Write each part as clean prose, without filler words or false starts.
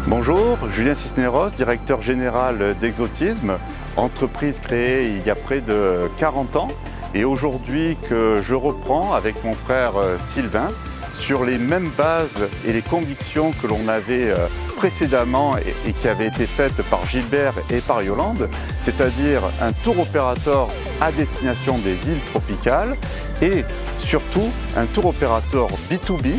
Bonjour, Julien Cisneros, directeur général d'Exotisme, entreprise créée il y a près de 40 ans et aujourd'hui que je reprends avec mon frère Sylvain sur les mêmes bases et les convictions que l'on avait précédemment et qui avaient été faites par Gilbert et par Yolande, c'est-à-dire un tour opérateur à destination des îles tropicales et surtout un tour opérateur B2B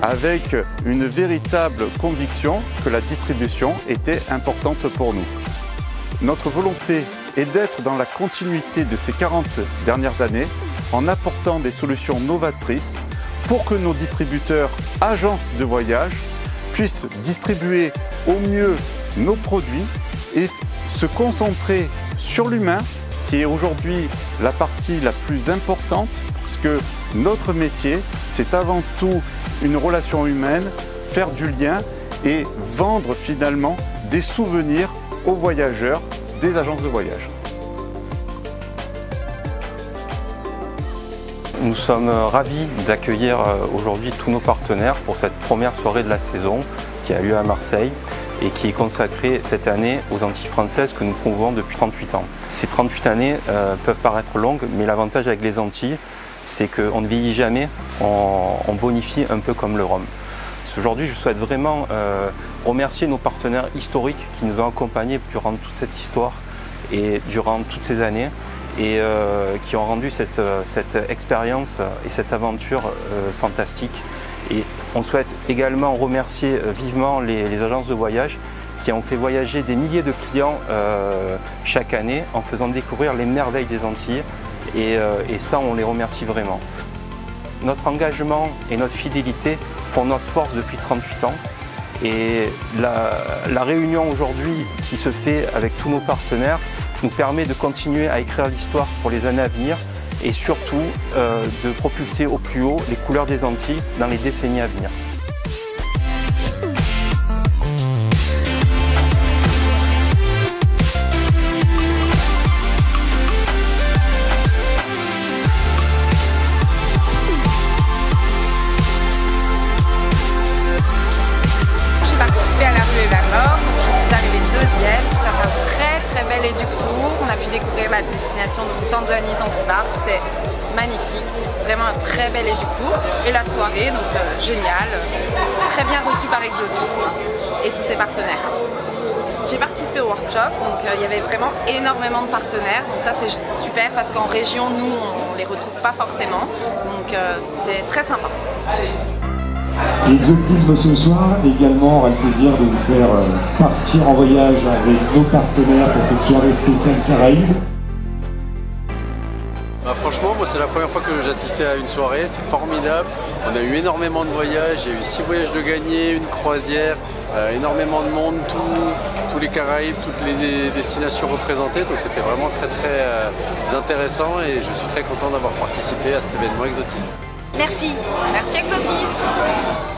avec une véritable conviction que la distribution était importante pour nous. Notre volonté est d'être dans la continuité de ces 40 dernières années en apportant des solutions novatrices pour que nos distributeurs, agences de voyage, puissent distribuer au mieux nos produits et se concentrer sur l'humain qui est aujourd'hui la partie la plus importante parce que notre métier, c'est avant tout une relation humaine, faire du lien et vendre finalement des souvenirs aux voyageurs des agences de voyage. Nous sommes ravis d'accueillir aujourd'hui tous nos partenaires pour cette première soirée de la saison qui a lieu à Marseille et qui est consacrée cette année aux Antilles françaises que nous promouvons depuis 38 ans. Ces 38 années peuvent paraître longues, mais l'avantage avec les Antilles, c'est qu'on ne vieillit jamais, on bonifie un peu comme le rhum. Aujourd'hui, je souhaite vraiment remercier nos partenaires historiques qui nous ont accompagnés durant toute cette histoire et durant toutes ces années et qui ont rendu cette expérience et cette aventure fantastique. Et on souhaite également remercier vivement les agences de voyage qui ont fait voyager des milliers de clients chaque année en faisant découvrir les merveilles des Antilles. Et ça, on les remercie vraiment. Notre engagement et notre fidélité font notre force depuis 38 ans. Et la réunion aujourd'hui qui se fait avec tous nos partenaires nous permet de continuer à écrire l'histoire pour les années à venir et surtout de propulser au plus haut les couleurs des Antilles dans les décennies à venir. Très bel éduc-tour, on a pu découvrir la destination de Tanzanie, Zanzibar, c'était magnifique, vraiment un très bel éduc-tour. Et la soirée, donc géniale, très bien reçue par Exotisme et tous ses partenaires. J'ai participé au workshop, donc il y avait vraiment énormément de partenaires, donc ça c'est super parce qu'en région, nous, on ne les retrouve pas forcément, donc c'était très sympa. Exotisme ce soir également aura le plaisir de vous faire partir en voyage avec nos partenaires pour cette soirée spéciale Caraïbes. Franchement, moi c'est la première fois que j'assistais à une soirée, c'est formidable. On a eu énormément de voyages, il y a eu 6 voyages de gagnés, une croisière, énormément de monde, tous les Caraïbes, toutes les destinations représentées. Donc c'était vraiment très intéressant et je suis très content d'avoir participé à cet événement Exotisme. Merci Exotisme.